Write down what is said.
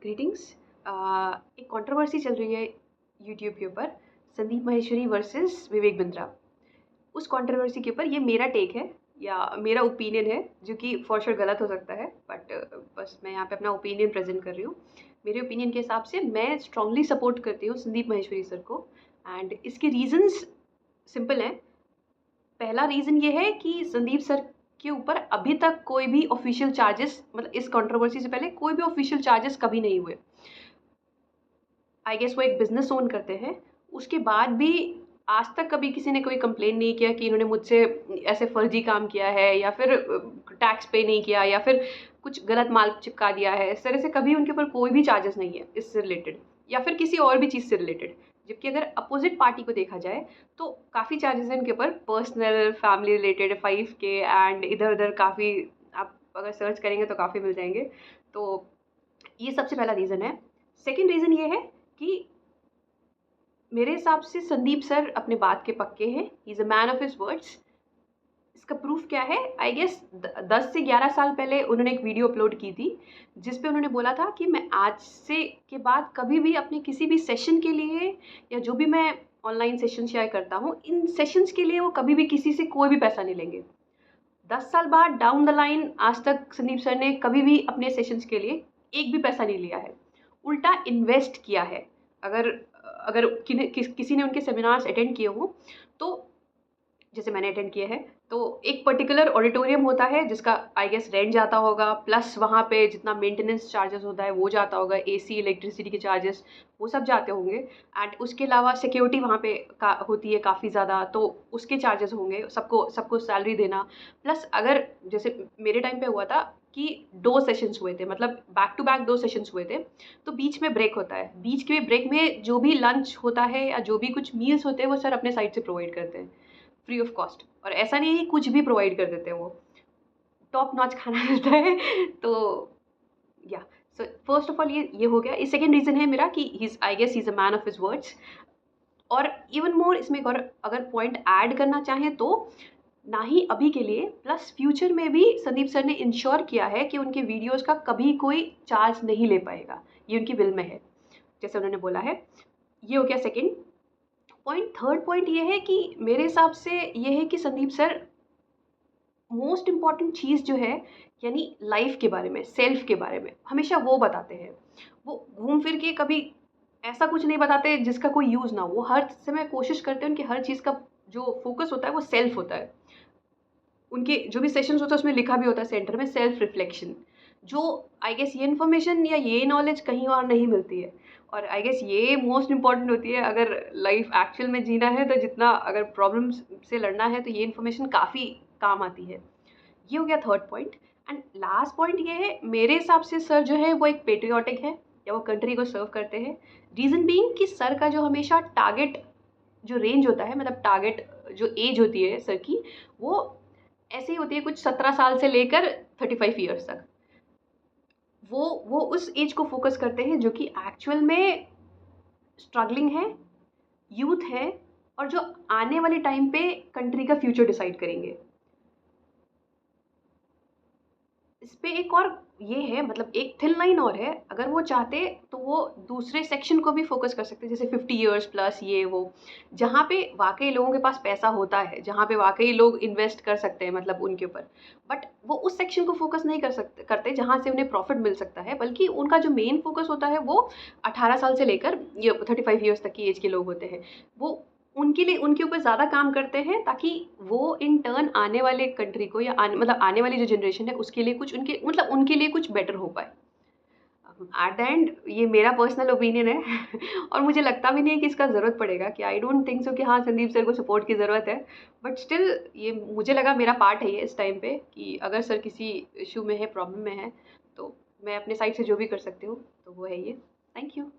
Greetings. एक controversy चल रही है यूट्यूब के ऊपर, संदीप माहेश्वरी वर्सेस विवेक बिंद्रा। उस कंट्रोवर्सी के ऊपर ये मेरा टेक है या मेरा ओपिनियन है, जो कि फॉर श्योर गलत हो सकता है, बट बस मैं यहाँ पे अपना ओपिनियन प्रेजेंट कर रही हूँ। मेरे ओपिनियन के हिसाब से मैं स्ट्रांगली सपोर्ट करती हूँ संदीप माहेश्वरी सर को, एंड इसके रीजंस सिंपल हैं। पहला रीज़न ये है कि संदीप सर के ऊपर अभी तक कोई भी ऑफिशियल चार्जेस, मतलब इस कंट्रोवर्सी से पहले कोई भी ऑफिशियल चार्जेस कभी नहीं हुए। आई गेस वो एक बिजनेस ओन करते हैं, उसके बाद भी आज तक कभी किसी ने कोई कंप्लेन नहीं किया कि इन्होंने मुझसे ऐसे फर्जी काम किया है, या फिर टैक्स पे नहीं किया, या फिर कुछ गलत माल चिपका दिया है। इस तरह से कभी उनके ऊपर कोई भी चार्जेस नहीं है इससे रिलेटेड, या फिर किसी और भी चीज़ से रिलेटेड। जबकि अगर अपोजिट पार्टी को देखा जाए तो काफ़ी चार्जेस हैं उनके ऊपर, personal, family related, 5K and इधर उधर काफ़ी। आप अगर सर्च करेंगे तो काफ़ी मिल जाएंगे। तो ये सबसे पहला रीज़न है। सेकेंड रीज़न ये है कि मेरे हिसाब से संदीप सर अपने बात के पक्के हैं, ही is a man of his words. इसका प्रूफ क्या है? आई गेस 10 से 11 साल पहले उन्होंने एक वीडियो अपलोड की थी, जिस पे उन्होंने बोला था कि मैं आज से के बाद कभी भी अपने किसी भी सेशन के लिए, या जो भी मैं ऑनलाइन सेशन शेयर करता हूँ, इन सेशंस के लिए वो कभी भी किसी से कोई भी पैसा नहीं लेंगे। 10 साल बाद डाउन द लाइन आज तक संदीप सर ने कभी भी अपने सेशंस के लिए एक भी पैसा नहीं लिया है, उल्टा इन्वेस्ट किया है। अगर अगर किसी ने उनके सेमिनार्स अटेंड किए हो, तो जैसे मैंने अटेंड किया है, तो एक पर्टिकुलर ऑडिटोरियम होता है जिसका आई गेस रेंट जाता होगा, प्लस वहाँ पे जितना मेंटेनेंस चार्जेस होता है वो जाता होगा, एसी, इलेक्ट्रिसिटी के चार्जेस वो सब जाते होंगे, एंड उसके अलावा सिक्योरिटी वहाँ पे होती है काफ़ी ज़्यादा, तो उसके चार्जेस होंगे, सबको सबको सैलरी देना। प्लस अगर जैसे मेरे टाइम पे हुआ था कि 2 सेशंस हुए थे, मतलब बैक टू बैक 2 सेशंस हुए थे, तो बीच में ब्रेक होता है। बीच के ब्रेक में जो भी लंच होता है या जो भी कुछ मील्स होते हैं वो सर अपने साइड से प्रोवाइड करते हैं फ्री ऑफ कॉस्ट। और ऐसा नहीं है कि कुछ भी प्रोवाइड कर देते हैं, वो टॉप नॉच खाना मिलता है। तो या सो फर्स्ट ऑफ ऑल ये हो गया। इस सेकेंड रीज़न है मेरा कि he I guess he is a man of his words. और इवन मोर इसमें एक और अगर पॉइंट ऐड करना चाहें तो, ना ही अभी के लिए, प्लस फ्यूचर में भी संदीप सर ने इंश्योर किया है कि उनके वीडियोज़ का कभी कोई चार्ज नहीं ले पाएगा। ये उनकी विल में है, जैसे उन्होंने बोला है। ये हो गया सेकेंड पॉइंट। थर्ड पॉइंट ये है कि मेरे हिसाब से ये है कि संदीप सर मोस्ट इम्पॉर्टेंट चीज़ जो है, यानी लाइफ के बारे में, सेल्फ के बारे में हमेशा वो बताते हैं। वो घूम फिर के कभी ऐसा कुछ नहीं बताते जिसका कोई यूज़ ना हो। वो हर समय कोशिश करते हैं उनकी हर चीज़ का जो फोकस होता है वो सेल्फ होता है। उनके जो भी सेशंस होता है उसमें लिखा भी होता है सेंटर में सेल्फ रिफ्लेक्शन, जो आई गेस ये इन्फॉर्मेशन या ये नॉलेज कहीं और नहीं मिलती है। और आई गेस ये मोस्ट इम्पॉर्टेंट होती है अगर लाइफ एक्चुअल में जीना है, तो जितना अगर प्रॉब्लम्स से लड़ना है तो ये इन्फॉर्मेशन काफ़ी काम आती है। ये हो गया third point. And last point ये है, मेरे हिसाब से सर जो है वो एक पेट्रियाटिक है, या वो कंट्री को सर्व करते हैं। रीज़न बीइंग कि सर का जो हमेशा टारगेट जो रेंज होता है, मतलब टारगेट जो एज होती है सर की, वो ऐसे ही होती है कुछ 17 साल से लेकर 35 ईयर्स तक। वो उस एज को फोकस करते हैं जो कि एक्चुअल में स्ट्रगलिंग है, यूथ है, और जो आने वाले टाइम पे कंट्री का फ्यूचर डिसाइड करेंगे। इस पे एक और ये है, मतलब एक थिन लाइन और है, अगर वो चाहते तो वो दूसरे सेक्शन को भी फोकस कर सकते हैं, जैसे 50 इयर्स प्लस, ये वो जहाँ पे वाकई लोगों के पास पैसा होता है, जहाँ पे वाकई लोग इन्वेस्ट कर सकते हैं, मतलब उनके ऊपर। बट वो उस सेक्शन को फोकस नहीं करते जहाँ से उन्हें प्रॉफिट मिल सकता है, बल्कि उनका जो मेन फोकस होता है वो 18 साल से लेकर ये 35 ईयर्स तक की एज के लोग होते हैं। वो उनके लिए उनके ऊपर ज़्यादा काम करते हैं, ताकि वो इन टर्न आने वाले कंट्री को, या मतलब आने वाली जो जनरेशन है उसके लिए कुछ उनके लिए कुछ बेटर हो पाए। एट द एंड ये मेरा पर्सनल ओपिनियन है। और मुझे लगता भी नहीं है कि इसका ज़रूरत पड़ेगा, कि आई डोंट थिंक सो कि हाँ संदीप सर को सपोर्ट की ज़रूरत है। बट स्टिल ये मुझे लगा मेरा पार्ट है ये इस टाइम पे, कि अगर सर किसी इशू में है, प्रॉब्लम में है, तो मैं अपने साइड से जो भी कर सकती हूँ तो वो है ये। Thank you.